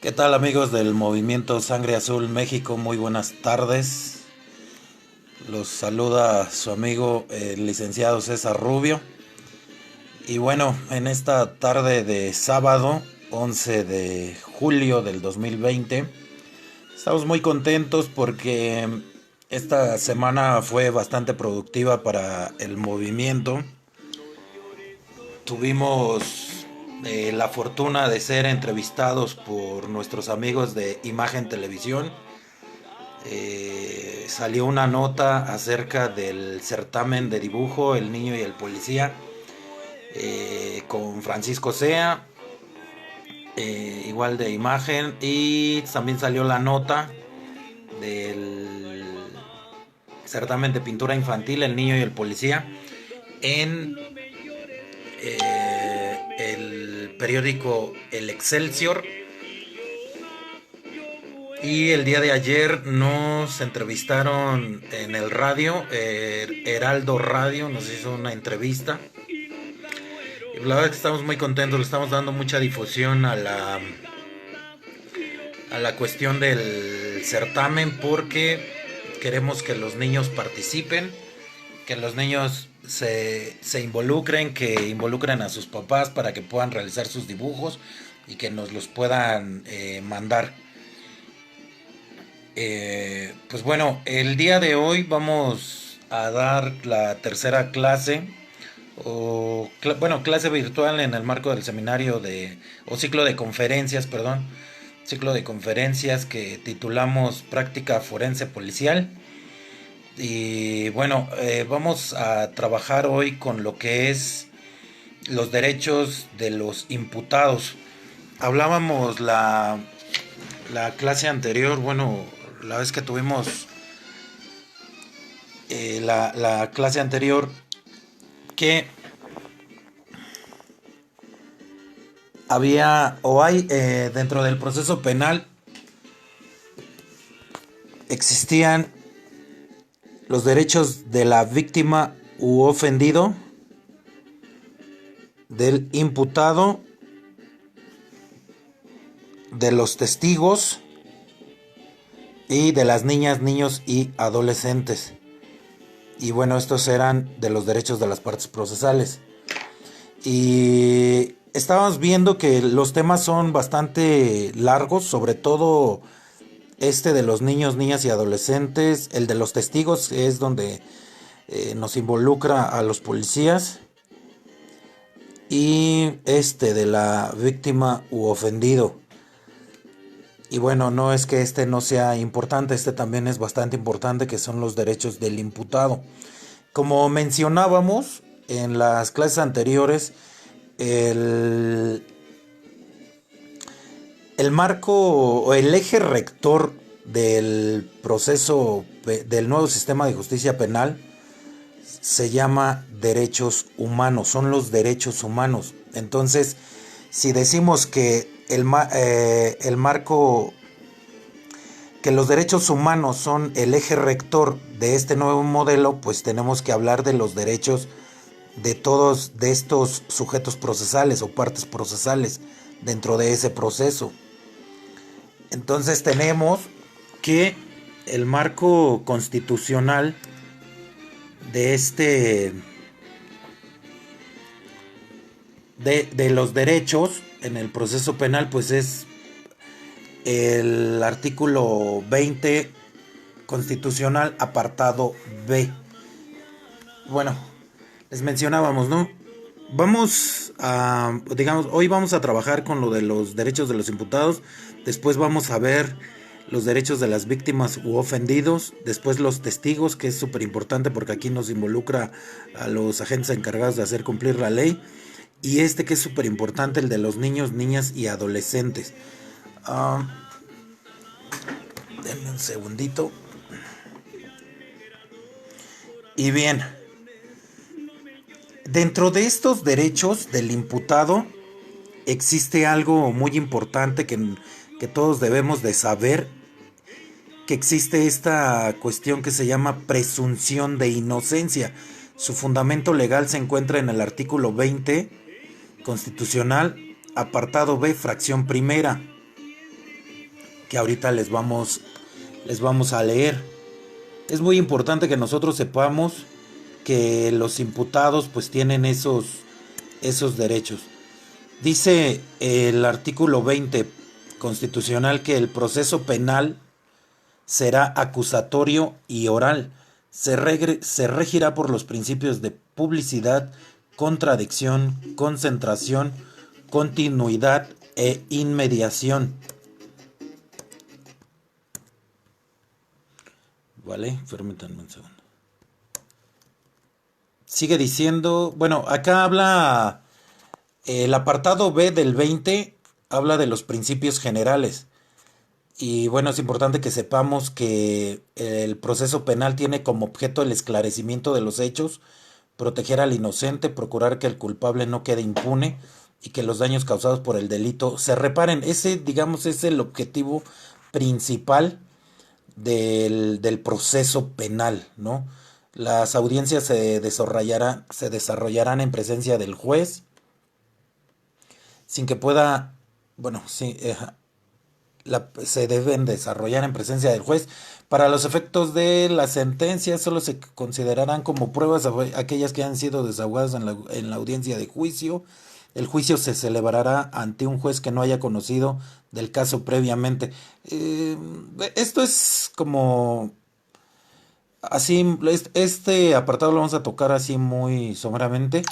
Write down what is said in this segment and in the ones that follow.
¿Qué tal amigos del Movimiento Sangre Azul México? Muy buenas tardes. Los saluda su amigo el licenciado César Rubio. Y bueno, en esta tarde de sábado 11 de julio del 2020, estamos muy contentos porque esta semana fue bastante productiva para el movimiento. Tuvimos la fortuna de ser entrevistados por nuestros amigos de Imagen Televisión. Salió una nota acerca del certamen de dibujo El Niño y el Policía, con Francisco Sea, igual de Imagen, y también salió la nota del certamen de pintura infantil El Niño y el Policía en el periódico El Excelsior. Y el día de ayer nos entrevistaron en el radio, Heraldo Radio nos hizo una entrevista. Y la verdad es que estamos muy contentos, le estamos dando mucha difusión a la cuestión del certamen porque queremos que los niños participen, que los niños se involucren, que involucren a sus papás para que puedan realizar sus dibujos y que nos los puedan mandar. Pues bueno, el día de hoy vamos a dar la tercera clase, clase virtual en el marco del seminario o ciclo de conferencias, perdón, ciclo de conferencias que titulamos Práctica Forense Policial. Y bueno, vamos a trabajar hoy con lo que es los derechos de los imputados. Hablábamos la clase anterior, bueno, la vez que tuvimos la clase anterior, que había o hay dentro del proceso penal existían los derechos de la víctima u ofendido, del imputado, de los testigos y de las niñas, niños y adolescentes. Y bueno, estos eran de los derechos de las partes procesales. Y estábamos viendo que los temas son bastante largos, sobre todo este de los niños, niñas y adolescentes. El de los testigos es donde nos involucra a los policías. Y este de la víctima u ofendido. Y bueno, no es que este no sea importante, este también es bastante importante, que son los derechos del imputado. Como mencionábamos en las clases anteriores, el marco o el eje rector del proceso del nuevo sistema de justicia penal se llama derechos humanos, son los derechos humanos. Entonces, si decimos que el marco, que los derechos humanos son el eje rector de este nuevo modelo, pues tenemos que hablar de los derechos de todos de estos sujetos procesales o partes procesales dentro de ese proceso. Entonces tenemos que el marco constitucional de de los derechos en el proceso penal, pues es el artículo 20 constitucional, apartado B. Bueno, les mencionábamos, ¿no? Hoy vamos a trabajar con lo de los derechos de los imputados, después vamos a ver los derechos de las víctimas u ofendidos, después los testigos, que es súper importante porque aquí nos involucra a los agentes encargados de hacer cumplir la ley, y este que es súper importante, el de los niños, niñas y adolescentes. Denme un segundito. Y bien, dentro de estos derechos del imputado existe algo muy importante que todos debemos de saber, que existe esta cuestión que se llama presunción de inocencia. Su fundamento legal se encuentra en el artículo 20 constitucional, apartado B, fracción primera. que ahorita les vamos a leer. Es muy importante que nosotros sepamos que los imputados pues tienen esos derechos. Dice el artículo 20 constitucional que el proceso penal será acusatorio y oral. Se regirá por los principios de publicidad, contradicción, concentración, continuidad e inmediación. Vale, permítanme un segundo. Sigue diciendo, bueno, acá habla el apartado B del 20, habla de los principios generales. Y bueno, es importante que sepamos que el proceso penal tiene como objeto el esclarecimiento de los hechos, proteger al inocente, procurar que el culpable no quede impune y que los daños causados por el delito se reparen. Ese, digamos, es el objetivo principal del proceso penal, ¿no? Las audiencias se desarrollarán en presencia del juez, sin que pueda, bueno, sí, se deben desarrollar en presencia del juez. Para los efectos de la sentencia, solo se considerarán como pruebas aquellas que han sido desahogadas en la audiencia de juicio. El juicio se celebrará ante un juez que no haya conocido del caso previamente. Esto es como así, este apartado lo vamos a tocar así muy someramente,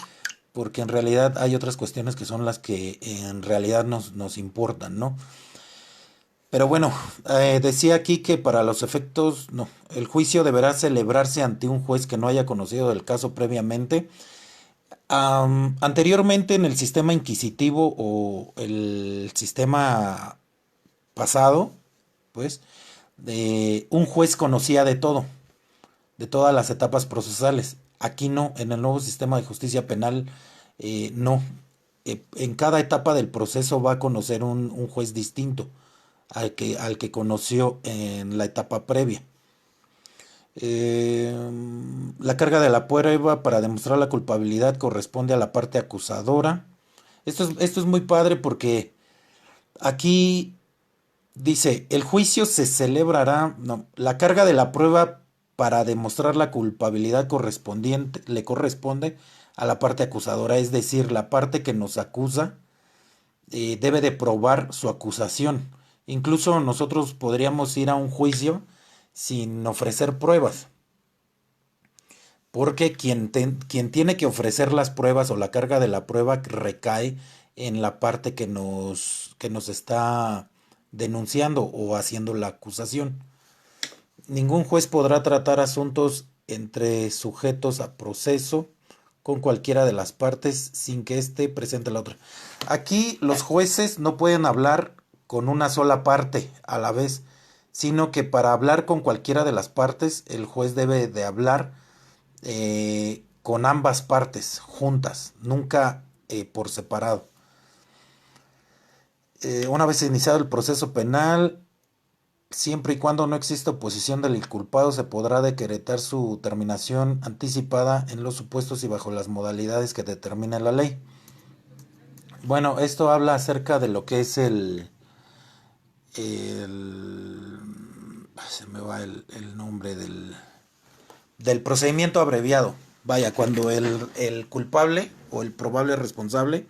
porque en realidad hay otras cuestiones que son las que en realidad nos importan, ¿no? Pero bueno, decía aquí que para los efectos, no, el juicio deberá celebrarse ante un juez que no haya conocido del caso previamente. Anteriormente en el sistema inquisitivo o el sistema pasado, pues, un juez conocía de todo, de todas las etapas procesales. Aquí no, en el nuevo sistema de justicia penal, no. En cada etapa del proceso va a conocer un juez distinto al que conoció en la etapa previa. Eh, la carga de la prueba para demostrar la culpabilidad corresponde a la parte acusadora. Esto es muy padre porque aquí dice, el juicio se celebrará, no, la carga de la prueba para demostrar la culpabilidad correspondiente le corresponde a la parte acusadora, es decir, la parte que nos acusa debe de probar su acusación. Incluso nosotros podríamos ir a un juicio sin ofrecer pruebas, porque quien tiene que ofrecer las pruebas o la carga de la prueba recae en la parte que nos está denunciando o haciendo la acusación. Ningún juez podrá tratar asuntos entre sujetos a proceso con cualquiera de las partes sin que éste presente la otra. Aquí los jueces no pueden hablar con una sola parte a la vez, sino que para hablar con cualquiera de las partes, el juez debe de hablar con ambas partes juntas, nunca por separado. Una vez iniciado el proceso penal, siempre y cuando no exista oposición del inculpado, se podrá decretar su terminación anticipada en los supuestos y bajo las modalidades que determine la ley. Bueno, esto habla acerca de lo que es se me va el nombre del procedimiento abreviado. Vaya, cuando el culpable o el probable responsable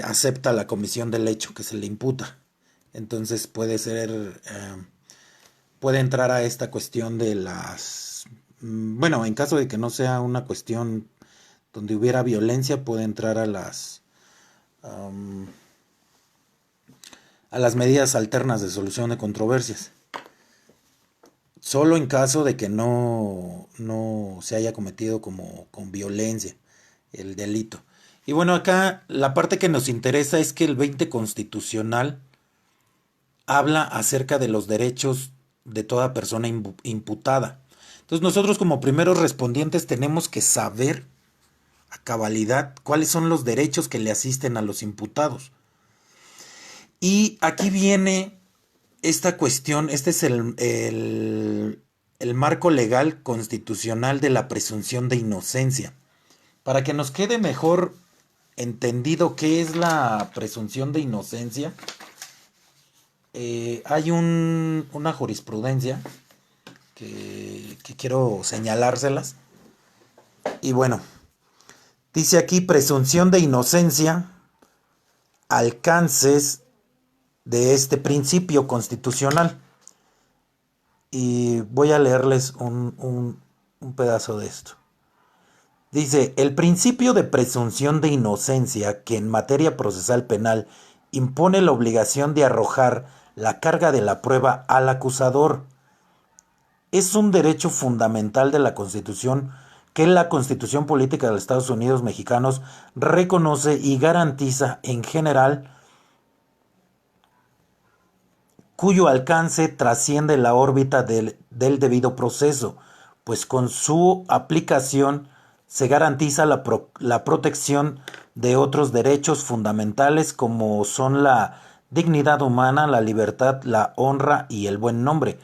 acepta la comisión del hecho que se le imputa. Entonces puede entrar a esta cuestión de bueno, en caso de que no sea una cuestión donde hubiera violencia, puede entrar a las medidas alternas de solución de controversias. Solo en caso de que no se haya cometido como con violencia el delito. Y bueno, acá la parte que nos interesa es que el 20 constitucional habla acerca de los derechos de toda persona imputada. Entonces nosotros como primeros respondientes tenemos que saber a cabalidad cuáles son los derechos que le asisten a los imputados. Y aquí viene esta cuestión, este es el marco legal constitucional de la presunción de inocencia. Para que nos quede mejor entendido qué es la presunción de inocencia, hay una jurisprudencia que quiero señalárselas. Y bueno, dice aquí presunción de inocencia, alcances de este principio constitucional. Y voy a leerles un pedazo de esto. Dice, el principio de presunción de inocencia que en materia procesal penal impone la obligación de arrojar la carga de la prueba al acusador. Es un derecho fundamental de la Constitución que la Constitución Política de los Estados Unidos Mexicanos reconoce y garantiza en general, cuyo alcance trasciende la órbita del debido proceso, pues con su aplicación se garantiza la protección de otros derechos fundamentales como son la dignidad humana, la libertad, la honra y el buen nombre,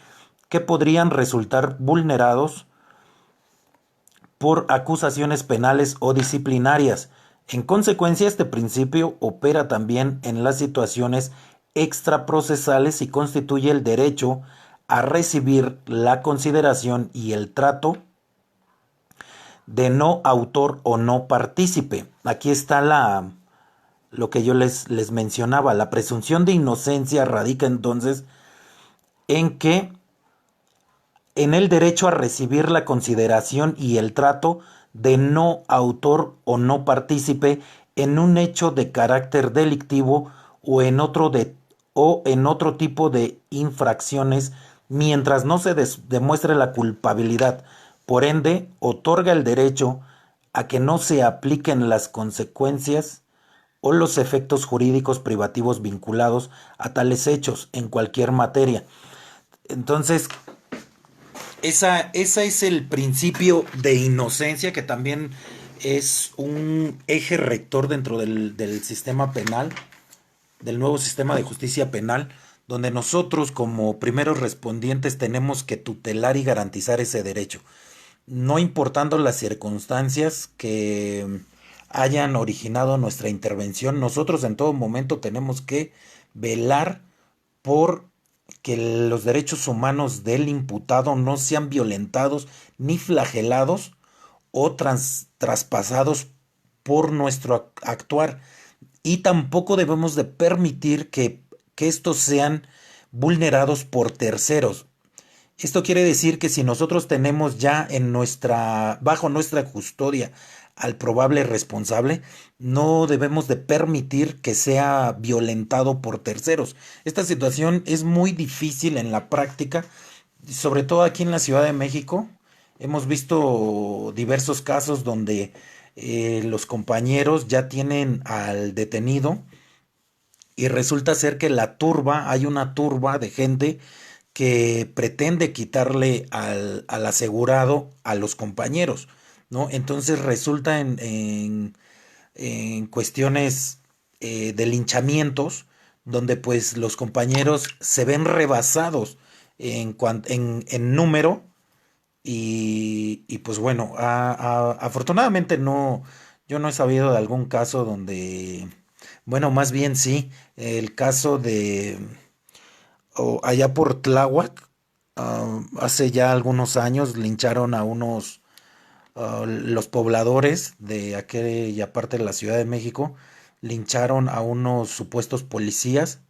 que podrían resultar vulnerados por acusaciones penales o disciplinarias. En consecuencia, este principio opera también en las situaciones extraprocesales y constituye el derecho a recibir la consideración y el trato de no autor o no partícipe. Aquí está lo que yo les mencionaba. La presunción de inocencia radica entonces en el derecho a recibir la consideración y el trato de no autor o no partícipe en un hecho de carácter delictivo o en otro tipo de infracciones mientras no se demuestre la culpabilidad. Por ende, otorga el derecho a que no se apliquen las consecuencias o los efectos jurídicos privativos vinculados a tales hechos en cualquier materia. Entonces, esa es el principio de inocencia, que también es un eje rector dentro del sistema penal, del nuevo sistema de justicia penal, donde nosotros como primeros respondientes tenemos que tutelar y garantizar ese derecho, no importando las circunstancias que hayan originado nuestra intervención. Nosotros en todo momento tenemos que velar por que los derechos humanos del imputado no sean violentados ni flagelados o traspasados por nuestro actuar. Y tampoco debemos de permitir que estos sean vulnerados por terceros. Esto quiere decir que si nosotros tenemos ya bajo nuestra custodia al probable responsable, no debemos de permitir que sea violentado por terceros. Esta situación es muy difícil en la práctica, sobre todo aquí en la Ciudad de México. Hemos visto diversos casos donde los compañeros ya tienen al detenido y resulta ser que hay una turba de gente que pretende quitarle al asegurado a los compañeros, ¿no? Entonces resulta en cuestiones de linchamientos, donde pues los compañeros se ven rebasados en número y pues bueno, afortunadamente no, yo no he sabido de algún caso donde, bueno, más bien sí, el caso de allá por Tláhuac, hace ya algunos años lincharon a los pobladores de aquella parte de la Ciudad de México, lincharon a unos supuestos policías,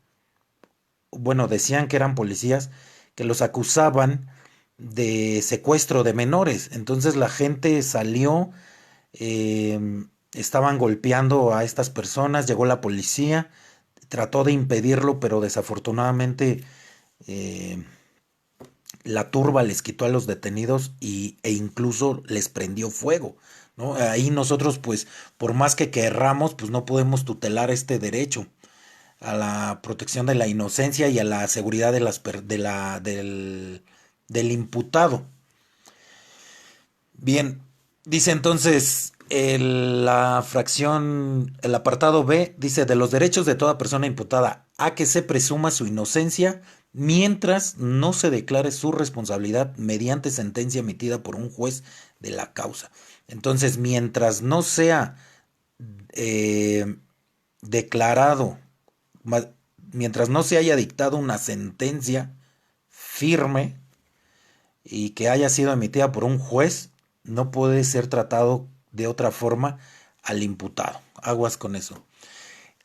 bueno, decían que eran policías, que los acusaban de secuestro de menores. Entonces la gente salió, estaban golpeando a estas personas, llegó la policía, trató de impedirlo, pero desafortunadamente eh, la turba les quitó a los detenidos e incluso les prendió fuego, ¿no? Ahí nosotros, pues, por más que querramos, pues no podemos tutelar este derecho a la protección de la inocencia y a la seguridad del imputado. Bien, dice entonces el apartado B, dice de los derechos de toda persona imputada a que se presuma su inocencia mientras no se declare su responsabilidad mediante sentencia emitida por un juez de la causa. Entonces, mientras no sea eh, declarado, mientras no se haya dictado una sentencia firme y que haya sido emitida por un juez, no puede ser tratado de otra forma al imputado. Aguas con eso.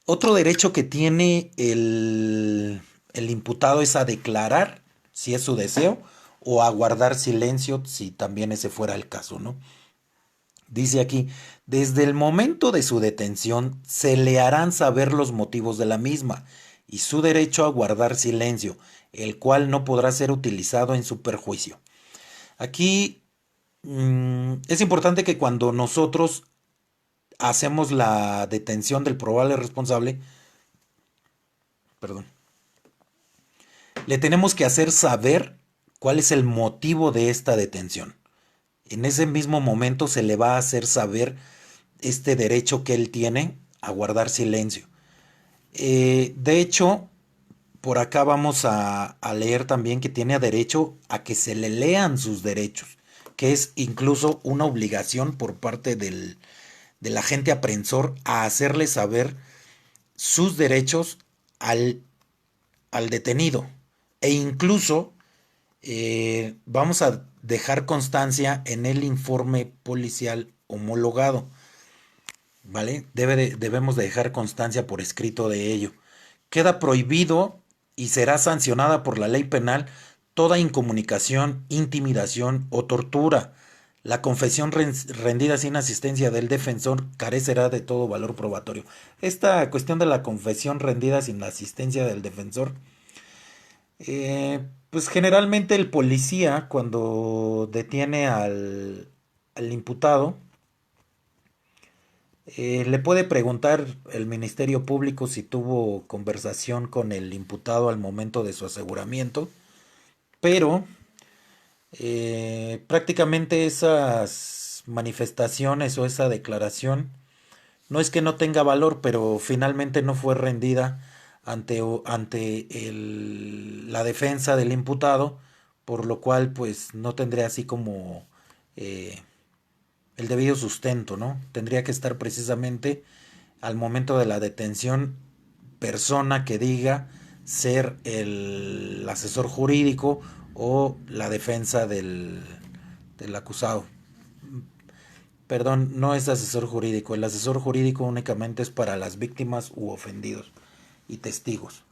Otro derecho que tiene el imputado es a declarar, si es su deseo, o a guardar silencio, si también ese fuera el caso, ¿no? Dice aquí, desde el momento de su detención se le harán saber los motivos de la misma y su derecho a guardar silencio, el cual no podrá ser utilizado en su perjuicio. Aquí es importante que cuando nosotros hacemos la detención del probable responsable, perdón, le tenemos que hacer saber cuál es el motivo de esta detención. En ese mismo momento se le va a hacer saber este derecho que él tiene a guardar silencio. De hecho, por acá vamos a leer también que tiene derecho a que se le lean sus derechos, que es incluso una obligación por parte del agente aprensor a hacerle saber sus derechos al, al detenido. E incluso vamos a dejar constancia en el informe policial homologado, ¿vale? Debemos de dejar constancia por escrito de ello. Queda prohibido y será sancionada por la ley penal toda incomunicación, intimidación o tortura. La confesión rendida sin asistencia del defensor carecerá de todo valor probatorio. Esta cuestión de la confesión rendida sin la asistencia del defensor, pues generalmente el policía cuando detiene al imputado, le puede preguntar el Ministerio Público si tuvo conversación con el imputado al momento de su aseguramiento, pero prácticamente esas manifestaciones o esa declaración no es que no tenga valor, pero finalmente no fue rendida ante la defensa del imputado, por lo cual pues no tendría así como eh, el debido sustento, ¿no? Tendría que estar precisamente al momento de la detención persona que diga ser el asesor jurídico o la defensa del acusado. Perdón, no es asesor jurídico. El asesor jurídico únicamente es para las víctimas u ofendidos y testigos.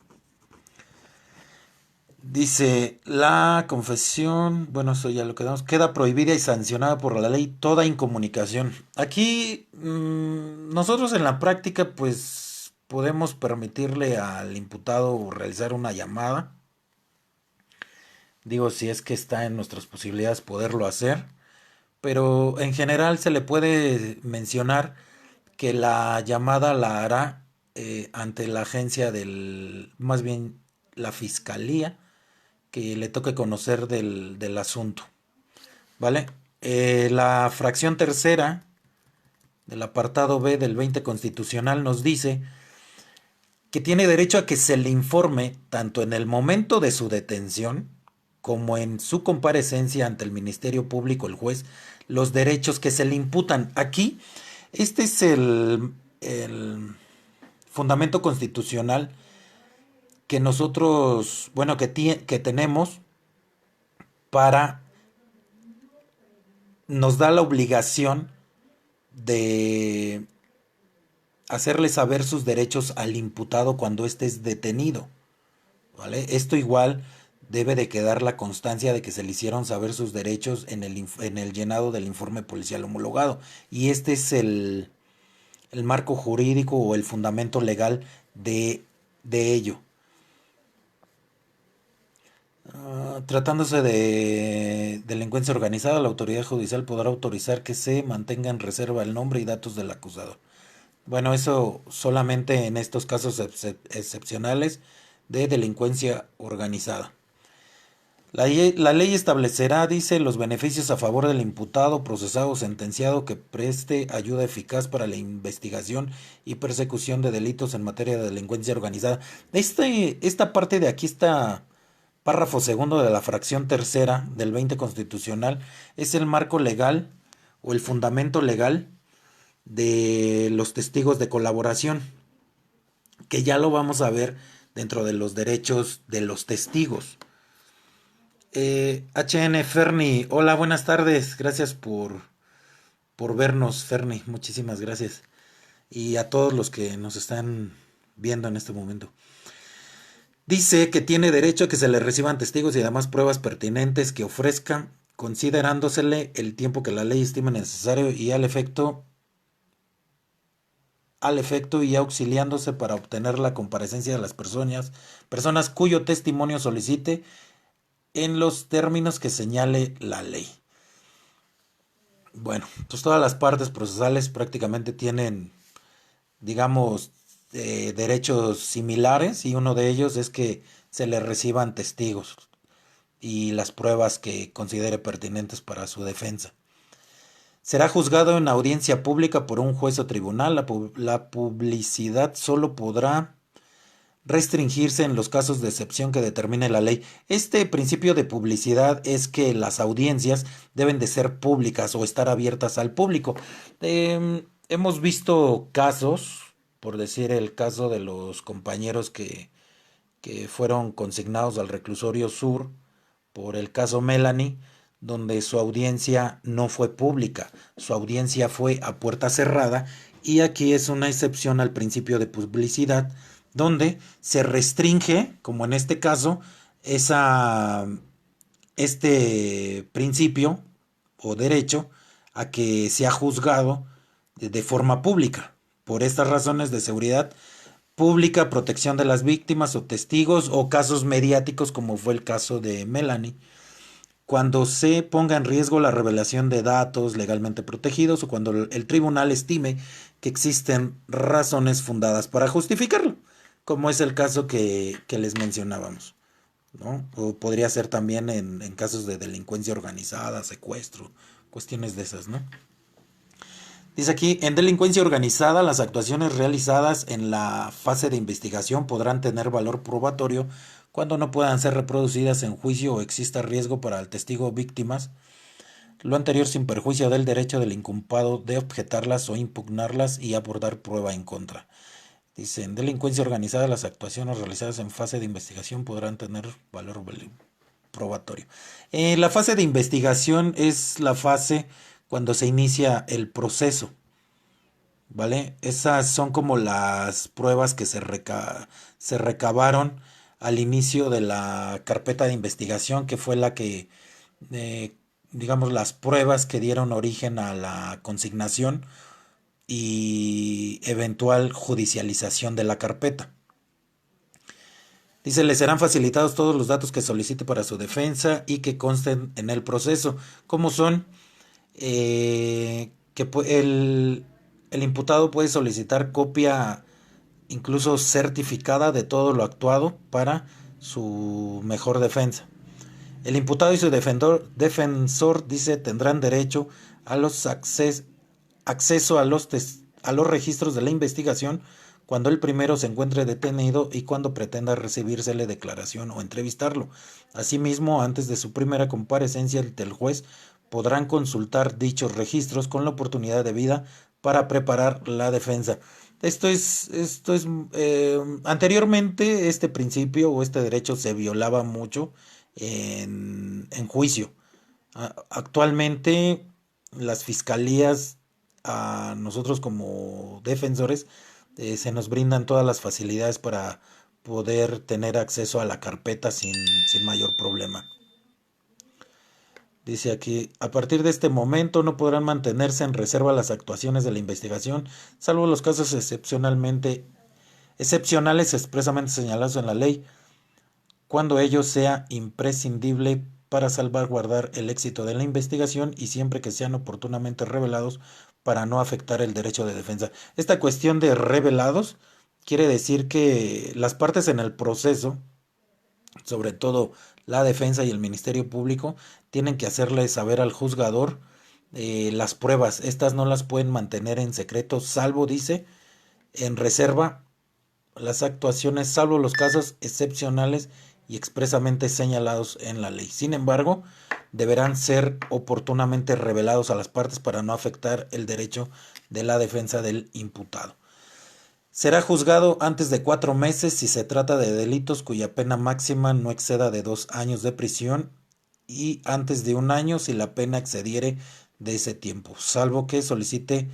Dice, la confesión, bueno, eso ya lo quedamos, queda prohibida y sancionada por la ley toda incomunicación. Aquí nosotros en la práctica pues podemos permitirle al imputado realizar una llamada. Digo, si es que está en nuestras posibilidades poderlo hacer. Pero en general se le puede mencionar que la llamada la hará ante la agencia más bien la fiscalía que le toque conocer del asunto, ¿vale? La fracción tercera del apartado B del 20 constitucional nos dice que tiene derecho a que se le informe tanto en el momento de su detención como en su comparecencia ante el Ministerio Público, el juez, los derechos que se le imputan. Aquí, este es el fundamento constitucional que nosotros, bueno, que tenemos para, nos da la obligación de hacerle saber sus derechos al imputado cuando éste es detenido, ¿vale? Esto igual debe de quedar la constancia de que se le hicieron saber sus derechos en el llenado del informe policial homologado. Y este es el marco jurídico o el fundamento legal de ello. Tratándose de delincuencia organizada, la autoridad judicial podrá autorizar que se mantenga en reserva el nombre y datos del acusador. Bueno, eso solamente en estos casos excepcionales de delincuencia organizada. La ley establecerá, dice, los beneficios a favor del imputado, procesado o sentenciado que preste ayuda eficaz para la investigación y persecución de delitos en materia de delincuencia organizada. Esta parte de aquí está párrafo segundo de la fracción tercera del 20 constitucional, es el marco legal o el fundamento legal de los testigos de colaboración, que ya lo vamos a ver dentro de los derechos de los testigos. HN Ferni, hola, buenas tardes, gracias por vernos, Ferni, muchísimas gracias. Y a todos los que nos están viendo en este momento. Dice que tiene derecho a que se le reciban testigos y además pruebas pertinentes que ofrezca, considerándosele el tiempo que la ley estime necesario y al efecto y auxiliándose para obtener la comparecencia de las personas cuyo testimonio solicite en los términos que señale la ley. Bueno, pues todas las partes procesales prácticamente tienen, digamos, derechos similares, y uno de ellos es que se le reciban testigos y las pruebas que considere pertinentes para su defensa. Será juzgado en audiencia pública por un juez o tribunal. La publicidad solo podrá restringirse en los casos de excepción que determine la ley. Este principio de publicidad es que las audiencias deben de ser públicas o estar abiertas al público. Hemos visto casos, por decir el caso de los compañeros que fueron consignados al reclusorio sur por el caso Melanie, donde su audiencia no fue pública, su audiencia fue a puerta cerrada, y aquí es una excepción al principio de publicidad, donde se restringe, como en este caso, este principio o derecho a que sea juzgado de forma pública. Por estas razones de seguridad pública, protección de las víctimas o testigos, o casos mediáticos como fue el caso de Melanie, cuando se ponga en riesgo la revelación de datos legalmente protegidos o cuando el tribunal estime que existen razones fundadas para justificarlo, como es el caso que les mencionábamos, ¿no? O podría ser también en casos de delincuencia organizada, secuestro, cuestiones de esas, ¿no? Dice aquí, en delincuencia organizada, las actuaciones realizadas en la fase de investigación podrán tener valor probatorio cuando no puedan ser reproducidas en juicio o exista riesgo para el testigo o víctimas, lo anterior sin perjuicio del derecho del inculpado de objetarlas o impugnarlas y abordar prueba en contra. Dice, en delincuencia organizada, las actuaciones realizadas en fase de investigación podrán tener valor probatorio. La fase de investigación es la fase cuando se inicia el proceso, ¿vale? Esas son como las pruebas que se recabaron al inicio de la carpeta de investigación, que fue la que, eh, digamos, las pruebas que dieron origen a la consignación y eventual judicialización de la carpeta. Dice, le serán facilitados todos los datos que solicite para su defensa y que consten en el proceso, como son que el imputado puede solicitar copia incluso certificada de todo lo actuado para su mejor defensa. El imputado y su defensor, dice, tendrán derecho a los acceso a los registros de la investigación cuando el primero se encuentre detenido y cuando pretenda recibírsele declaración o entrevistarlo. Asimismo, antes de su primera comparecencia ante el juez, podrán consultar dichos registros con la oportunidad debida para preparar la defensa. Anteriormente este principio o este derecho se violaba mucho en juicio. Actualmente las fiscalías, a nosotros como defensores, se nos brindan todas las facilidades para poder tener acceso a la carpeta sin mayor problema. Dice aquí, a partir de este momento no podrán mantenerse en reserva las actuaciones de la investigación, salvo los casos excepcionales expresamente señalados en la ley, cuando ello sea imprescindible para salvaguardar el éxito de la investigación y siempre que sean oportunamente revelados para no afectar el derecho de defensa. Esta cuestión de revelados quiere decir que las partes en el proceso, sobre todo la defensa y el Ministerio Público, tienen que hacerle saber al juzgador las pruebas. Estas no las pueden mantener en secreto, salvo, dice, en reserva las actuaciones, salvo los casos excepcionales y expresamente señalados en la ley. Sin embargo, deberán ser oportunamente revelados a las partes para no afectar el derecho de la defensa del imputado. Será juzgado antes de 4 meses si se trata de delitos cuya pena máxima no exceda de 2 años de prisión y antes de 1 año si la pena excediere de ese tiempo, salvo que solicite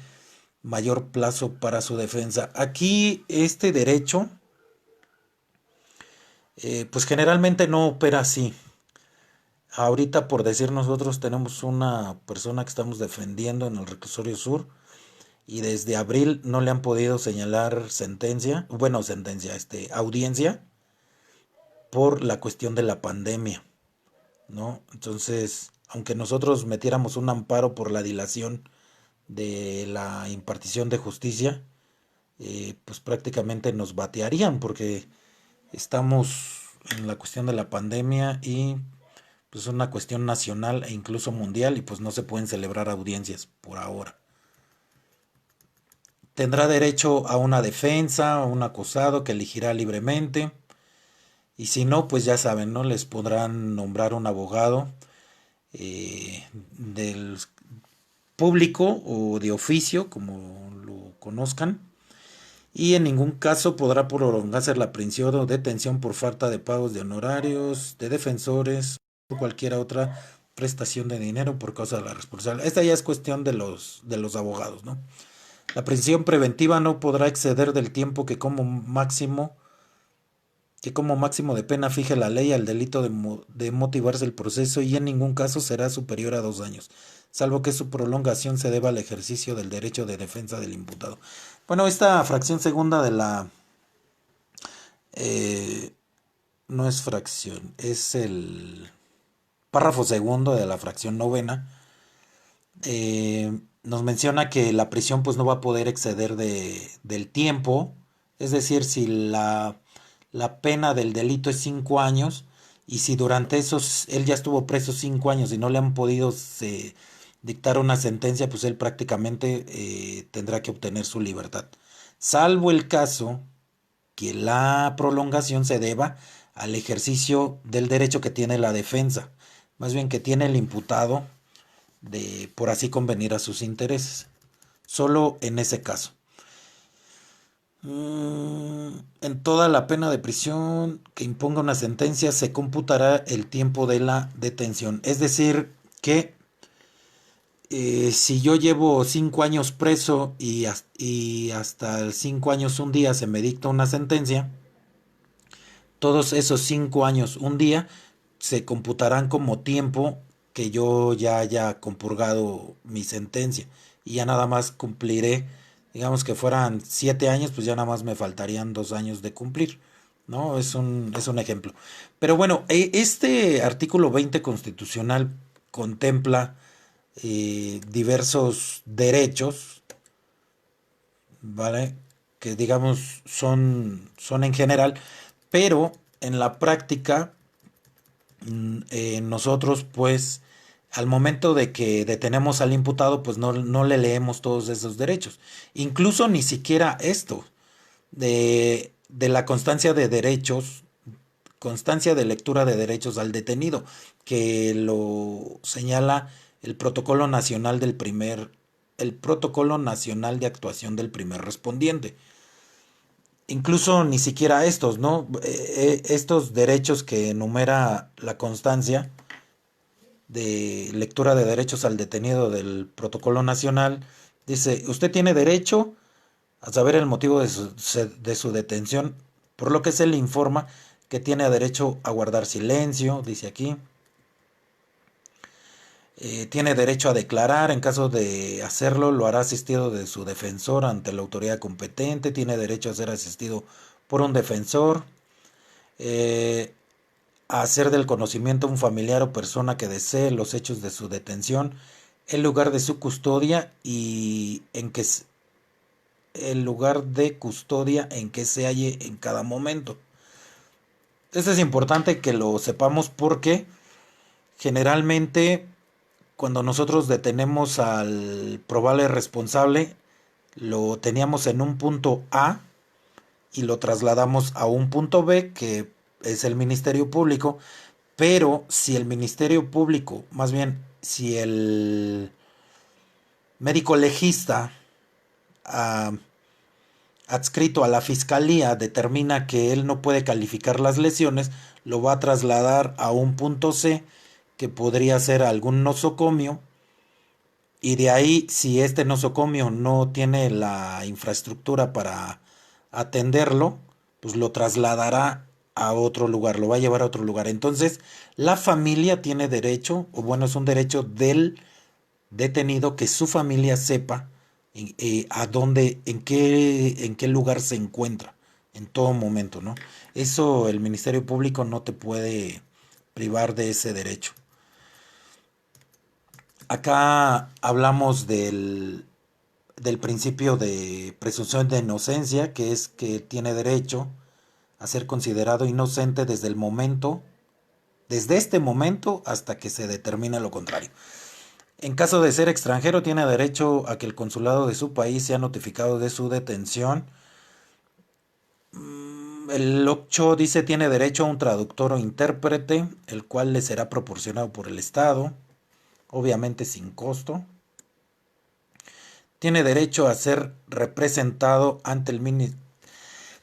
mayor plazo para su defensa. Aquí este derecho, pues generalmente no opera así. Ahorita, por decir, nosotros tenemos una persona que estamos defendiendo en el reclusorio sur y desde abril no le han podido señalar sentencia, bueno, sentencia, audiencia por la cuestión de la pandemia, ¿no? Entonces, aunque nosotros metiéramos un amparo por la dilación de la impartición de justicia, pues prácticamente nos batearían porque estamos en la cuestión de la pandemia y pues una cuestión nacional e incluso mundial y pues no se pueden celebrar audiencias por ahora. Tendrá derecho a una defensa, a un acusado que elegirá libremente y si no, pues ya saben, ¿no? Les podrán nombrar un abogado del público o de oficio, como lo conozcan, y en ningún caso podrá prolongarse la prisión o detención por falta de pagos de honorarios, de defensores o cualquier otra prestación de dinero por causa de la responsabilidad. Esta ya es cuestión de los abogados, ¿no? La prisión preventiva no podrá exceder del tiempo que como máximo de pena fije la ley al delito de motivarse el proceso y en ningún caso será superior a 2 años, salvo que su prolongación se deba al ejercicio del derecho de defensa del imputado. Bueno, esta fracción segunda de la... eh, no es fracción, es el párrafo segundo de la fracción novena. Nos menciona que la prisión pues no va a poder exceder del tiempo, es decir, si la pena del delito es 5 años y si durante esos él ya estuvo preso 5 años y no le han podido dictar una sentencia, pues él prácticamente tendrá que obtener su libertad, salvo el caso que la prolongación se deba al ejercicio del derecho que tiene la defensa, más bien que tiene el imputado de por así convenir a sus intereses. Solo en ese caso. En toda la pena de prisión que imponga una sentencia se computará el tiempo de la detención. Es decir, que si yo llevo 5 años preso y hasta 5 años un día se me dicta una sentencia, todos esos 5 años un día se computarán como tiempo que yo ya haya compurgado mi sentencia y ya nada más cumpliré, digamos que fueran 7 años, pues ya nada más me faltarían 2 años de cumplir, ¿no? Es un ejemplo. Pero bueno, este artículo 20 constitucional contempla diversos derechos, ¿vale? Que digamos son en general, pero en la práctica nosotros pues al momento de que detenemos al imputado pues no le leemos todos esos derechos. Incluso ni siquiera esto de la constancia de derechos, constancia de lectura de derechos al detenido, que lo señala el protocolo nacional el protocolo nacional de actuación del primer respondiente. Incluso ni siquiera estos, ¿no? Estos derechos que enumera la constancia de lectura de derechos al detenido del protocolo nacional, dice, usted tiene derecho a saber el motivo de su detención, por lo que se le informa que tiene derecho a guardar silencio, dice aquí. Tiene derecho a declarar, en caso de hacerlo, lo hará asistido de su defensor ante la autoridad competente, tiene derecho a ser asistido por un defensor, eh, a hacer del conocimiento un familiar o persona que desee los hechos de su detención, el lugar de su custodia y el lugar de custodia en que se halle en cada momento. Esto es importante que lo sepamos porque generalmente cuando nosotros detenemos al probable responsable, lo teníamos en un punto A y lo trasladamos a un punto B, que es el Ministerio Público, pero si el Ministerio Público, más bien, si el médico legista ah, adscrito a la fiscalía determina que él no puede calificar las lesiones, lo va a trasladar a un punto C, que podría ser algún nosocomio, y de ahí, si este nosocomio no tiene la infraestructura para atenderlo, pues lo trasladará a otro lugar, lo va a llevar a otro lugar. Entonces, la familia tiene derecho, o bueno, es un derecho del detenido, que su familia sepa a dónde, en qué lugar se encuentra en todo momento, ¿no? Eso el Ministerio Público no te puede privar de ese derecho. Acá hablamos del principio de presunción de inocencia, que es que tiene derecho a ser considerado inocente desde este momento hasta que se determine lo contrario. En caso de ser extranjero, tiene derecho a que el consulado de su país sea notificado de su detención. El 8 dice tiene derecho a un traductor o intérprete, el cual le será proporcionado por el Estado, obviamente sin costo. Tiene derecho a ser representado ante el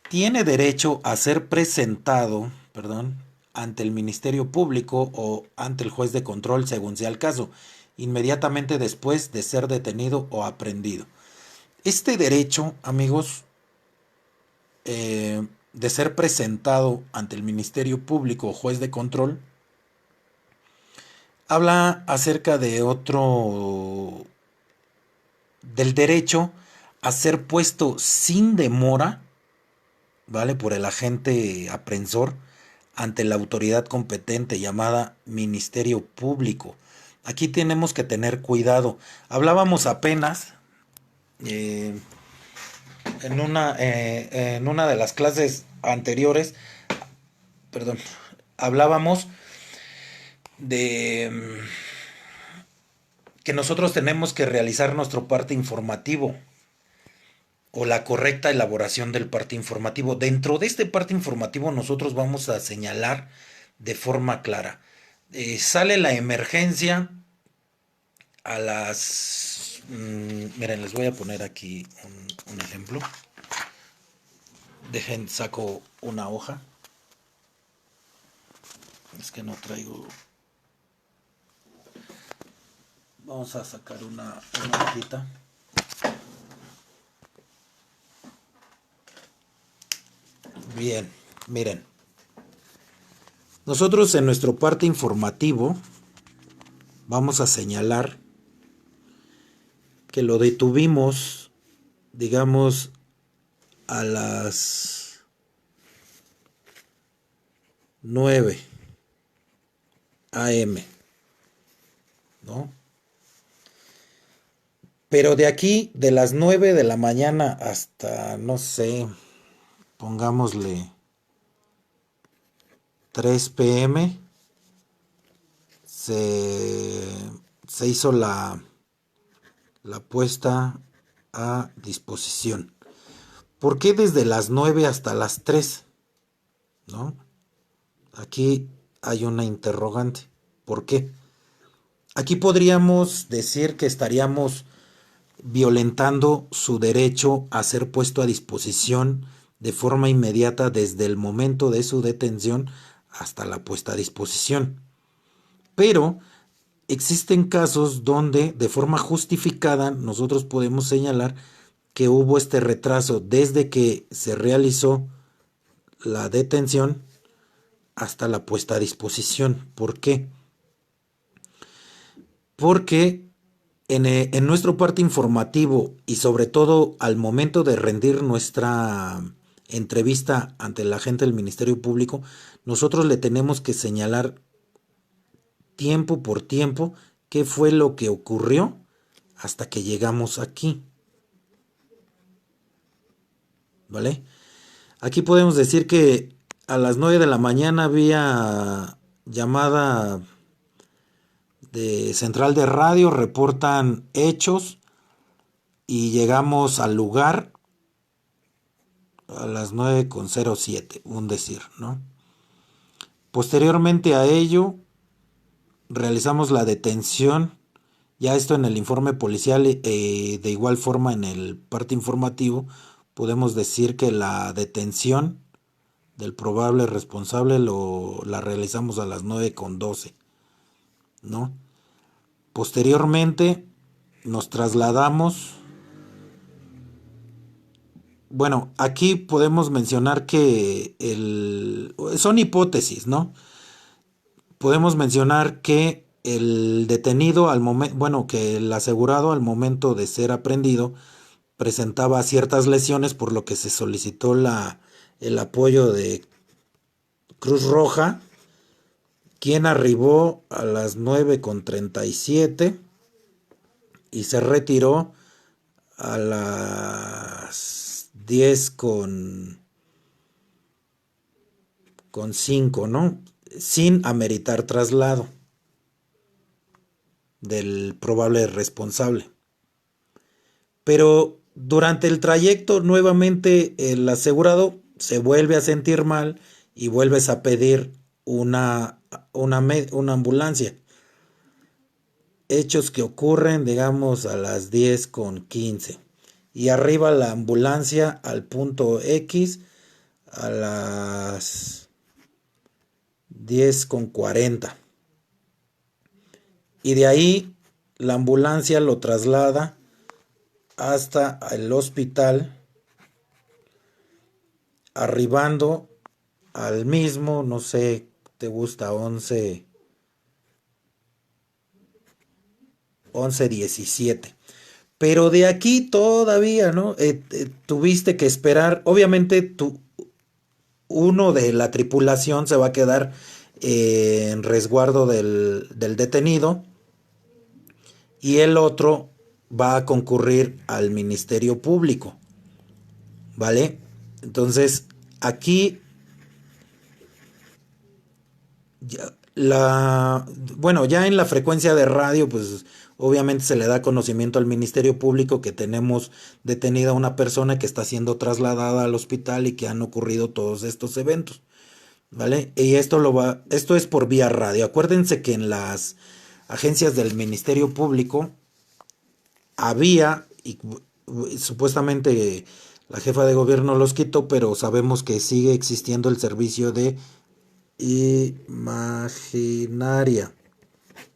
tiene derecho a ser presentado, perdón, ante el Ministerio Público o ante el juez de control, según sea el caso, inmediatamente después de ser detenido o aprehendido. Este derecho, amigos, de ser presentado ante el Ministerio Público o juez de control, habla acerca de del derecho a ser puesto sin demora, ¿vale? Por el agente aprensor ante la autoridad competente llamada Ministerio Público. Aquí tenemos que tener cuidado. Hablábamos apenas eh, en una de las clases anteriores, perdón, hablábamos de que nosotros tenemos que realizar nuestro parte informativo o la correcta elaboración del parte informativo. Dentro de este parte informativo nosotros vamos a señalar de forma clara. Sale la emergencia a las... miren, les voy a poner aquí un ejemplo. Dejen, saco una hoja. Es que no traigo... Vamos a sacar una hojita. Bien, miren. Nosotros en nuestro parte informativo vamos a señalar que lo detuvimos, digamos, a las 9 a.m., ¿no? Pero de aquí, de las 9 de la mañana hasta, no sé, pongámosle 3 p.m., se hizo la puesta a disposición. ¿Por qué desde las 9 hasta las 3? ¿No? Aquí hay una interrogante. ¿Por qué? Aquí podríamos decir que estaríamos violentando su derecho a ser puesto a disposición de forma inmediata desde el momento de su detención hasta la puesta a disposición. Pero existen casos donde de forma justificada nosotros podemos señalar que hubo este retraso desde que se realizó la detención hasta la puesta a disposición. ¿Por qué? Porque en nuestro parte informativo y sobre todo al momento de rendir nuestra entrevista ante el agente del Ministerio Público, nosotros le tenemos que señalar tiempo por tiempo qué fue lo que ocurrió hasta que llegamos aquí. ¿Vale? Aquí podemos decir que a las 9 de la mañana había llamada de central de radio, reportan hechos y llegamos al lugar a las 9:07, un decir, ¿no? Posteriormente a ello, realizamos la detención, ya esto en el informe policial, de igual forma en el parte informativo, podemos decir que la detención del probable responsable la realizamos a las 9:12, ¿no? Posteriormente nos trasladamos. Bueno, aquí podemos mencionar que son hipótesis, ¿no? Podemos mencionar que el detenido al momento, bueno, que el asegurado al momento de ser aprehendido presentaba ciertas lesiones, por lo que se solicitó el apoyo de Cruz Roja, quien arribó a las 9:37 y se retiró a las 10:05, ¿no? Sin ameritar traslado del probable responsable. Pero durante el trayecto, nuevamente el asegurado se vuelve a sentir mal y vuelves a pedir una ambulancia. Hechos que ocurren, digamos, a las 10:15. Y arriba la ambulancia al punto X a las 10:40. Y de ahí la ambulancia lo traslada hasta el hospital, arribando al mismo, no sé, te gusta 11:17. Pero de aquí todavía, ¿no? Tuviste que esperar. Obviamente uno de la tripulación se va a quedar en resguardo del detenido y el otro va a concurrir al Ministerio Público, ¿vale? Entonces, aquí bueno, ya en la frecuencia de radio, pues obviamente se le da conocimiento al Ministerio Público que tenemos detenida a una persona que está siendo trasladada al hospital y que han ocurrido todos estos eventos, ¿vale? Y esto es por vía radio. Acuérdense que en las agencias del Ministerio Público había, y supuestamente la jefa de gobierno los quitó, pero sabemos que sigue existiendo el servicio de Imaginaria.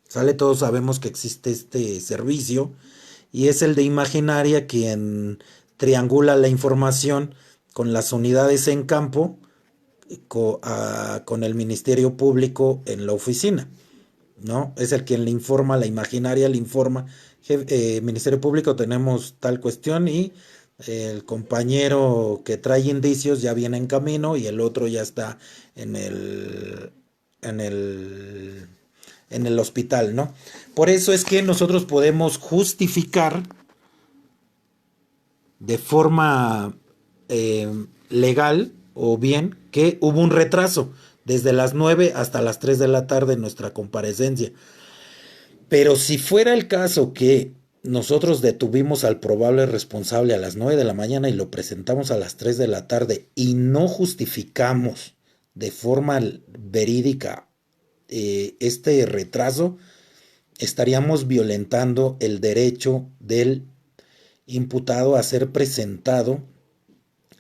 ¿Sale? Todos sabemos que existe este servicio y es el de Imaginaria quien triangula la información con las unidades en campo con el Ministerio Público en la oficina, ¿no? Es el quien le informa, la Imaginaria le informa, Ministerio Público, tenemos tal cuestión y el compañero que trae indicios ya viene en camino y el otro ya está en en el, en el hospital, ¿no? Por eso es que nosotros podemos justificar de forma legal o bien que hubo un retraso desde las 9 hasta las 3 de la tarde en nuestra comparecencia. Pero si fuera el caso que nosotros detuvimos al probable responsable a las 9 de la mañana y lo presentamos a las 3 de la tarde y no justificamos de forma verídica este retraso, estaríamos violentando el derecho del imputado a ser presentado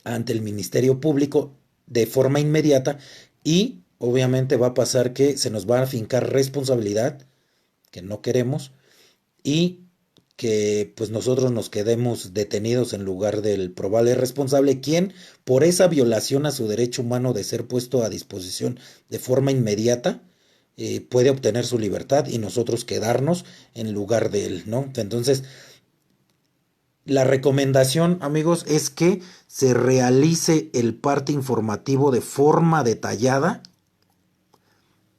ante el Ministerio Público de forma inmediata y obviamente va a pasar que se nos va a fincar responsabilidad que no queremos y que pues nosotros nos quedemos detenidos en lugar del probable responsable, quien por esa violación a su derecho humano de ser puesto a disposición de forma inmediata puede obtener su libertad y nosotros quedarnos en lugar de él, ¿no? Entonces, la recomendación, amigos, es que se realice el parte informativo de forma detallada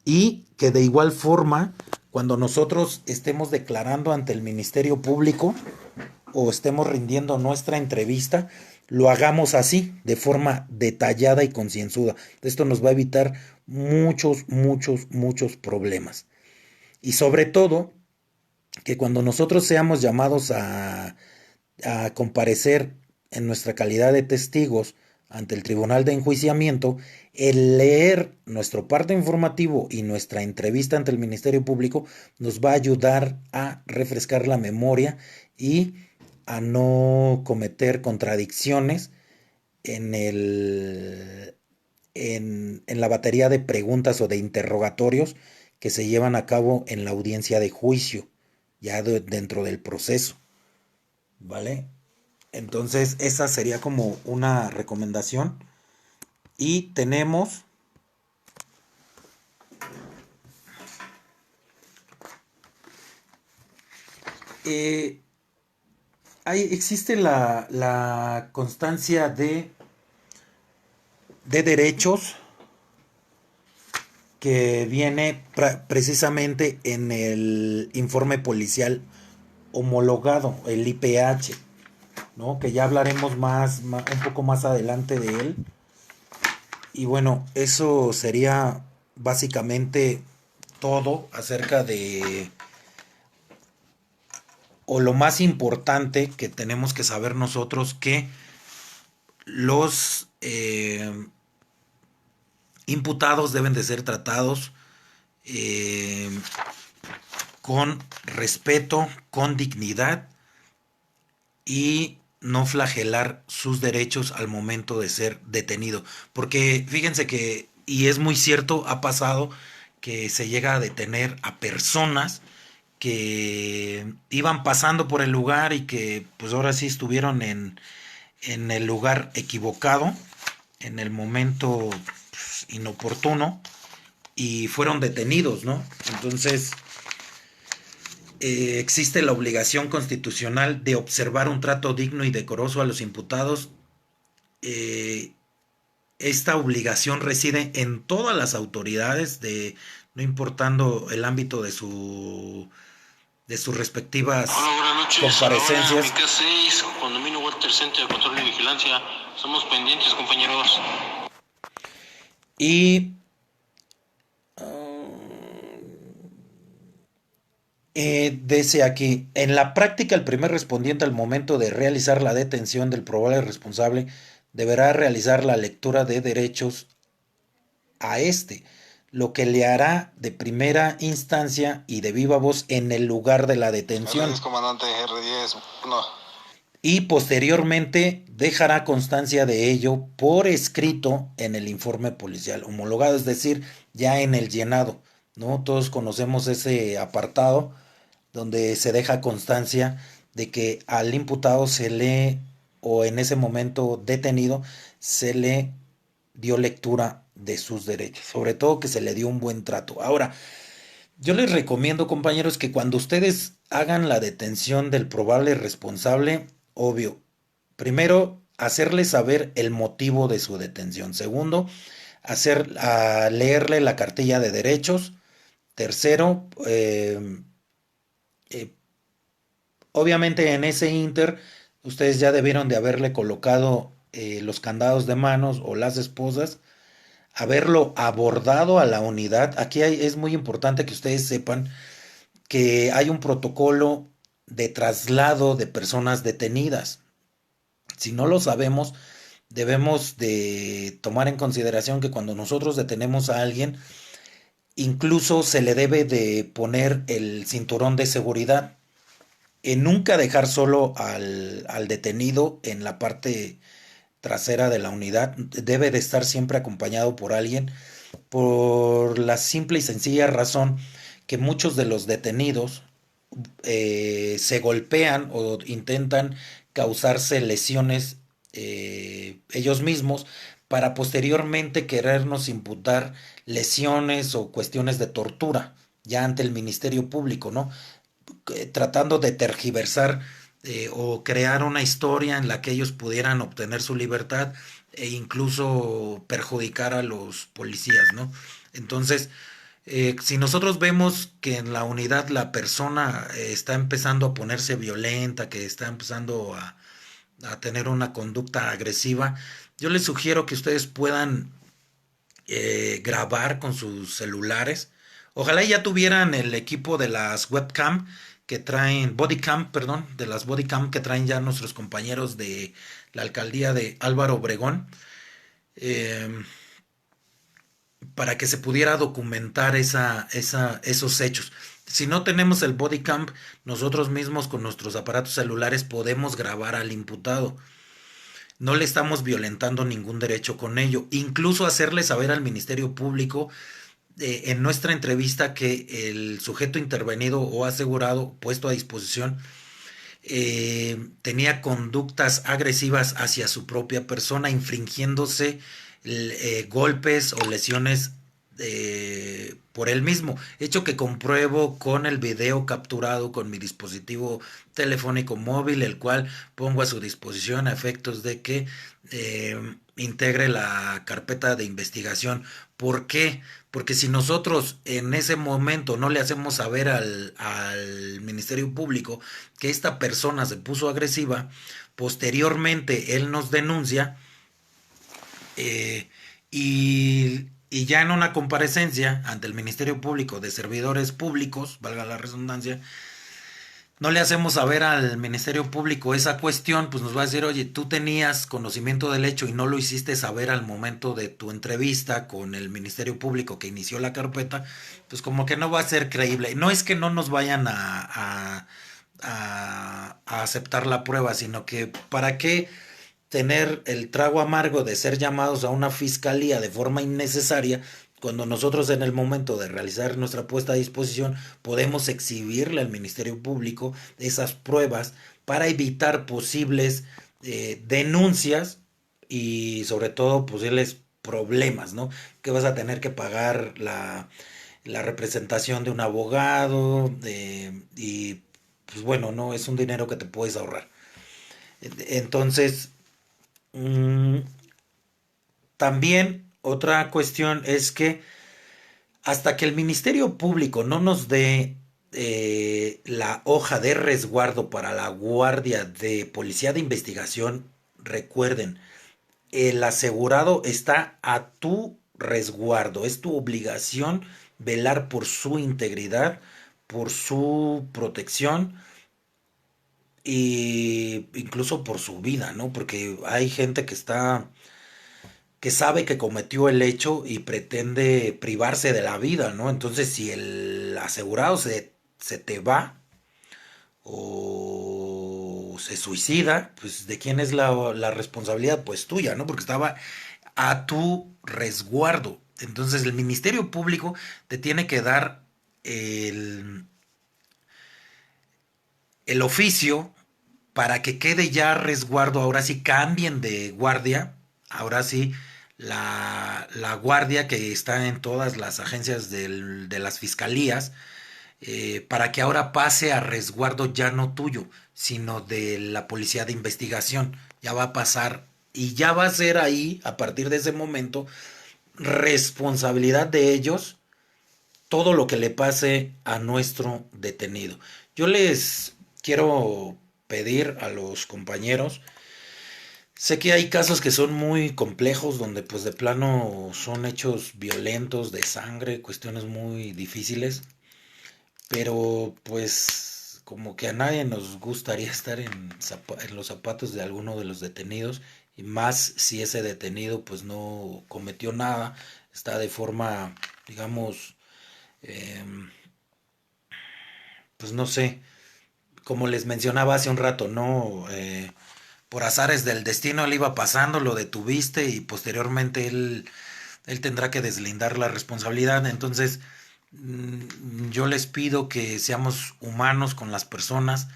y que de igual forma, cuando nosotros estemos declarando ante el Ministerio Público o estemos rindiendo nuestra entrevista, lo hagamos así, de forma detallada y concienzuda. Esto nos va a evitar muchos problemas. Y sobre todo, que cuando nosotros seamos llamados a comparecer en nuestra calidad de testigos ante el tribunal de enjuiciamiento, el leer nuestro parte informativo y nuestra entrevista ante el Ministerio Público nos va a ayudar a refrescar la memoria y a no cometer contradicciones en el, en la batería de preguntas o de interrogatorios que se llevan a cabo en la audiencia de juicio, ya dentro del proceso, ¿vale? Entonces, esa sería como una recomendación. Y tenemos, eh, existe la constancia de derechos que viene precisamente en el informe policial homologado, el IPH, ¿no? Que ya hablaremos un poco más adelante de él. Y bueno, eso sería básicamente todo acerca de, o lo más importante que tenemos que saber nosotros, que los imputados deben de ser tratados eh, con respeto, con dignidad y no flagelar sus derechos al momento de ser detenido. Porque fíjense que, y es muy cierto, ha pasado que se llega a detener a personas que iban pasando por el lugar y que pues ahora sí estuvieron en el lugar equivocado, en el momento pues, inoportuno y fueron detenidos, ¿no? Entonces, existe la obligación constitucional de observar un trato digno y decoroso a los imputados. Eh, Esta obligación reside en todas las autoridades, no importando el ámbito de sus respectivas Hola, buenas noches. Ahora, mi comparecencias. casa 6, condominio Walter Center de Control y Vigilancia. Somos pendientes, compañeros. Y dice aquí, en la práctica el primer respondiente al momento de realizar la detención del probable responsable deberá realizar la lectura de derechos a este, lo que le hará de primera instancia y de viva voz en el lugar de la detención. Gracias, comandante R10. No. Y posteriormente dejará constancia de ello por escrito en el informe policial homologado, es decir, ya en el llenado, ¿no? Todos conocemos ese apartado donde se deja constancia de que al imputado se le, o en ese momento detenido, se le dio lectura de sus derechos, sobre todo que se le dio un buen trato. Ahora, yo les recomiendo, compañeros, que cuando ustedes hagan la detención del probable responsable, obvio, primero, hacerle saber el motivo de su detención. Segundo, leerle la cartilla de derechos. Tercero, eh, obviamente en ese inter, ustedes ya debieron de haberle colocado los candados de manos o las esposas, haberlo abordado a la unidad. Aquí es muy importante que ustedes sepan que hay un protocolo de traslado de personas detenidas. Si no lo sabemos, debemos de tomar en consideración que cuando nosotros detenemos a alguien, incluso se le debe de poner el cinturón de seguridad. Nunca dejar solo al detenido en la parte trasera de la unidad. Debe de estar siempre acompañado por alguien, por la simple y sencilla razón que muchos de los detenidos se golpean o intentan causarse lesiones ellos mismos para posteriormente querernos imputar lesiones o cuestiones de tortura ya ante el Ministerio Público, ¿no? Tratando de tergiversar o crear una historia en la que ellos pudieran obtener su libertad e incluso perjudicar a los policías, ¿no? Entonces, si nosotros vemos que en la unidad la persona está empezando a ponerse violenta, que está empezando a tener una conducta agresiva, yo les sugiero que ustedes puedan grabar con sus celulares. Ojalá ya tuvieran el equipo de las webcam que traen, bodycam, perdón, de las bodycam que traen ya nuestros compañeros de la alcaldía de Álvaro Obregón, eh, para que se pudiera documentar esos hechos. Si no tenemos el bodycam, nosotros mismos con nuestros aparatos celulares podemos grabar al imputado. no le estamos violentando ningún derecho con ello. Incluso hacerle saber al Ministerio Público en nuestra entrevista que el sujeto intervenido o asegurado puesto a disposición tenía conductas agresivas hacia su propia persona, infringiéndose golpes o lesiones por él mismo, hecho que compruebo con el video capturado con mi dispositivo telefónico móvil, el cual pongo a su disposición a efectos de que integre la carpeta de investigación. ¿Por qué? Porque si nosotros en ese momento no le hacemos saber al Ministerio Público que esta persona se puso agresiva, posteriormente él nos denuncia eh, y ya en una comparecencia ante el Ministerio Público de Servidores Públicos, valga la redundancia, no le hacemos saber al Ministerio Público esa cuestión, pues nos va a decir, oye, tú tenías conocimiento del hecho y no lo hiciste saber al momento de tu entrevista con el Ministerio Público que inició la carpeta, pues como que no va a ser creíble. No es que no nos vayan a aceptar la prueba, sino que para qué tener el trago amargo de ser llamados a una fiscalía de forma innecesaria cuando nosotros en el momento de realizar nuestra puesta a disposición podemos exhibirle al Ministerio Público esas pruebas para evitar posibles denuncias y sobre todo posibles problemas, ¿no? Que vas a tener que pagar la representación de un abogado y pues bueno, no es un dinero que te puedes ahorrar. Entonces, mm, también otra cuestión es que hasta que el Ministerio Público no nos dé la hoja de resguardo para la Guardia de Policía de Investigación, recuerden, el asegurado está a tu resguardo, es tu obligación velar por su integridad, por su protección e incluso por su vida, ¿no? Porque hay gente que sabe que cometió el hecho y pretende privarse de la vida, ¿no? Entonces, si el asegurado se te va o se suicida, pues ¿de quién es la responsabilidad? Pues tuya, ¿no? Porque estaba a tu resguardo. Entonces, el Ministerio Público te tiene que dar el, el oficio para que quede ya resguardo, ahora sí cambien de guardia, ahora sí la guardia que está en todas las agencias de las fiscalías, para que ahora pase a resguardo ya no tuyo, sino de la policía de investigación. Ya va a pasar y ya va a ser ahí, a partir de ese momento, responsabilidad de ellos todo lo que le pase a nuestro detenido. Yo les quiero pedir a los compañeros, sé que hay casos que son muy complejos donde pues de plano son hechos violentos, de sangre, cuestiones muy difíciles, pero pues como que a nadie nos gustaría estar en los zapatos de alguno de los detenidos y más si ese detenido pues no cometió nada, está de forma, digamos, em, pues no sé, como les mencionaba hace un rato, ¿no? Por azares del destino él iba pasando, lo detuviste y posteriormente él tendrá que deslindar la responsabilidad. Entonces, yo les pido que seamos humanos con las personas,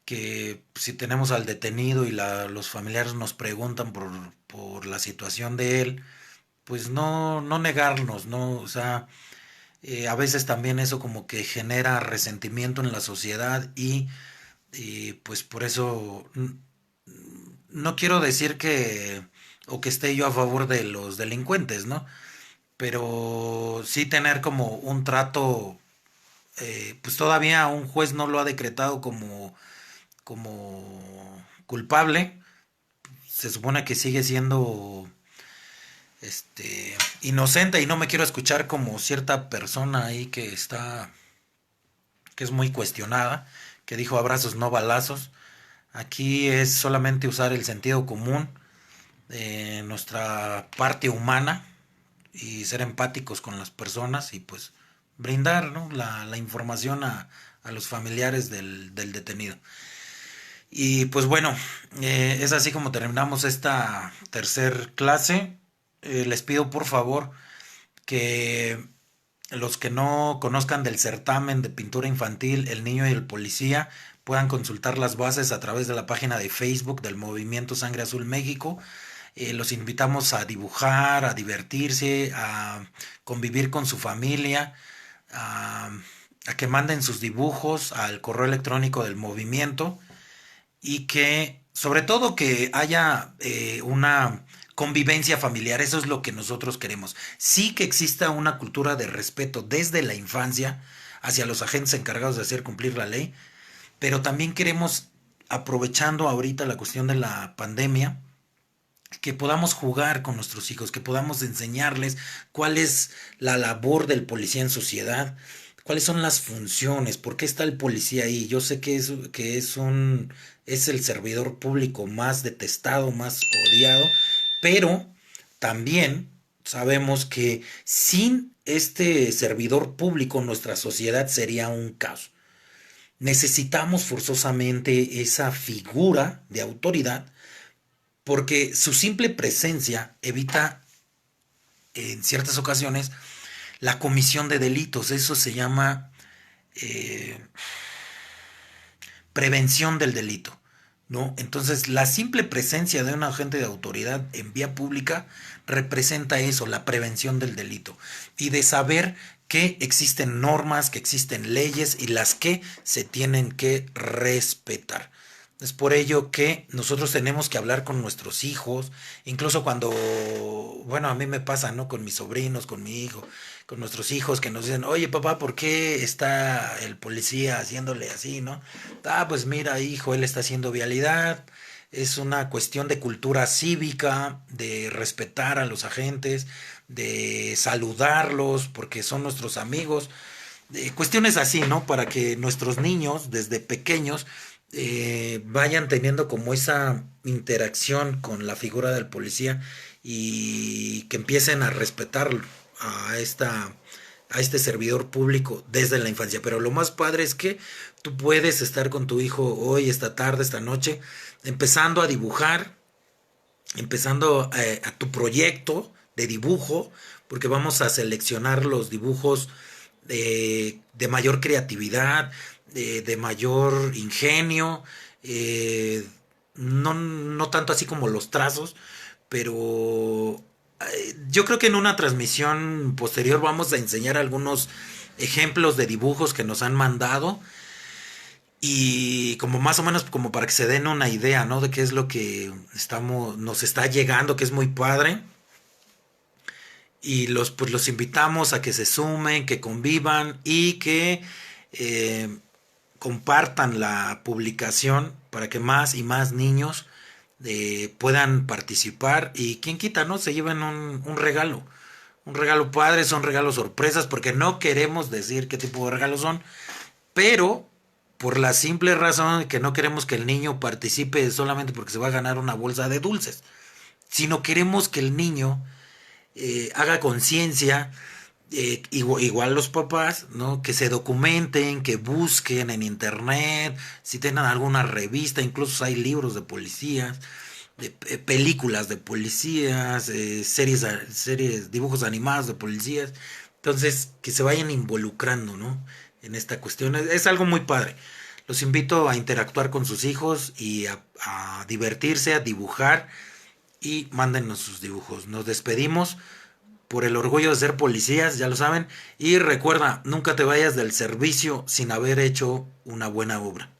que si tenemos al detenido y los familiares nos preguntan por la situación de él, pues no negarnos, ¿no? O sea, a veces también eso como que genera resentimiento en la sociedad y pues por eso no quiero decir que o que esté yo a favor de los delincuentes, ¿no? Pero sí tener como un trato, pues todavía un juez no lo ha decretado como culpable, se supone que sigue siendo inocente y no me quiero escuchar como cierta persona ahí que es muy cuestionada, que dijo abrazos no balazos. Aquí es solamente usar el sentido común, nuestra parte humana y ser empáticos con las personas y pues brindar, ¿no? la información a los familiares del detenido. Y pues bueno, es así como terminamos esta tercer clase. Les pido por favor que los que no conozcan del certamen de pintura infantil El Niño y el Policía puedan consultar las bases a través de la página de Facebook del Movimiento Sangre Azul México. Los invitamos a dibujar, a divertirse, a convivir con su familia, a, a que manden sus dibujos al correo electrónico del movimiento y que sobre todo que haya una convivencia familiar, eso es lo que nosotros queremos. Sí que exista una cultura de respeto desde la infancia hacia los agentes encargados de hacer cumplir la ley, pero también queremos, aprovechando ahorita la cuestión de la pandemia, que podamos jugar con nuestros hijos, que podamos enseñarles cuál es la labor del policía en sociedad, cuáles son las funciones, por qué está el policía ahí. Yo sé que es el servidor público más detestado, más odiado, pero también sabemos que sin este servidor público nuestra sociedad sería un caos. Necesitamos forzosamente esa figura de autoridad porque su simple presencia evita en ciertas ocasiones la comisión de delitos. Eso se llama eh, prevención del delito, ¿no? Entonces, la simple presencia de un agente de autoridad en vía pública representa eso, la prevención del delito y de saber que existen normas, que existen leyes y las que se tienen que respetar. Es por ello que nosotros tenemos que hablar con nuestros hijos, incluso cuando, bueno, a mí me pasa, ¿no? Con mis sobrinos, con mi hijo, con nuestros hijos que nos dicen, oye papá, ¿por qué está el policía haciéndole así, ¿no? Ah, pues mira, hijo, él está haciendo vialidad, es una cuestión de cultura cívica, de respetar a los agentes, de saludarlos, porque son nuestros amigos, cuestiones así, ¿no? Para que nuestros niños, desde pequeños, vayan teniendo como esa interacción con la figura del policía y que empiecen a respetar a a este servidor público desde la infancia. Pero lo más padre es que tú puedes estar con tu hijo hoy, esta tarde, esta noche, empezando a dibujar, empezando a tu proyecto de dibujo, porque vamos a seleccionar los dibujos de mayor creatividad, de mayor ingenio, no tanto así como los trazos, pero yo creo que en una transmisión posterior vamos a enseñar algunos ejemplos de dibujos que nos han mandado y como más o menos como para que se den una idea, ¿no? De qué es lo que nos está llegando, que es muy padre. Y pues los invitamos a que se sumen, que convivan y que eh, compartan la publicación para que más y más niños puedan participar y quien quita, ¿no? Se lleven un regalo. Un regalo padre, son regalos sorpresas, porque no queremos decir qué tipo de regalos son, pero por la simple razón de que no queremos que el niño participe solamente porque se va a ganar una bolsa de dulces, sino queremos que el niño haga conciencia, igual los papás, ¿no? Que se documenten, que busquen en internet, si tienen alguna revista, incluso hay libros de policías, películas de policías, series, dibujos animados de policías, entonces que se vayan involucrando, ¿no? En esta cuestión, es algo muy padre. Los invito a interactuar con sus hijos y a divertirse, a dibujar y mándenos sus dibujos. Nos despedimos por el orgullo de ser policías, ya lo saben. Y recuerda, nunca te vayas del servicio sin haber hecho una buena obra.